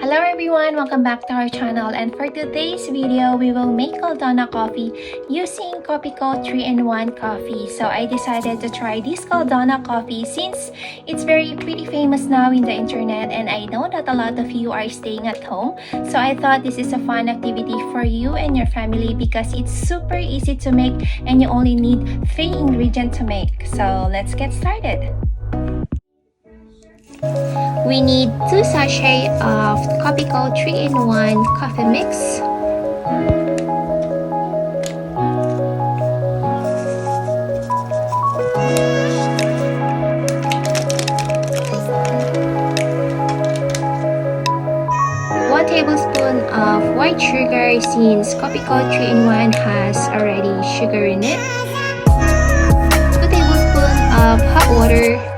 Hello everyone, welcome back to our channel, and for today's video we will make Dalgona coffee using Kopiko 3-in-1 coffee. So I decided to try this Dalgona coffee since it's pretty famous now in the internet, and I know that a lot of you are staying at home. So I thought this is a fun activity for you and your family because it's super easy to make and you only need 3 ingredients to make. So let's get started. We need 2 sachets of Kopiko 3-in-1 coffee mix. One tablespoon of white sugar since Kopiko 3-in-1 has already sugar in it. 2 tablespoons of hot water.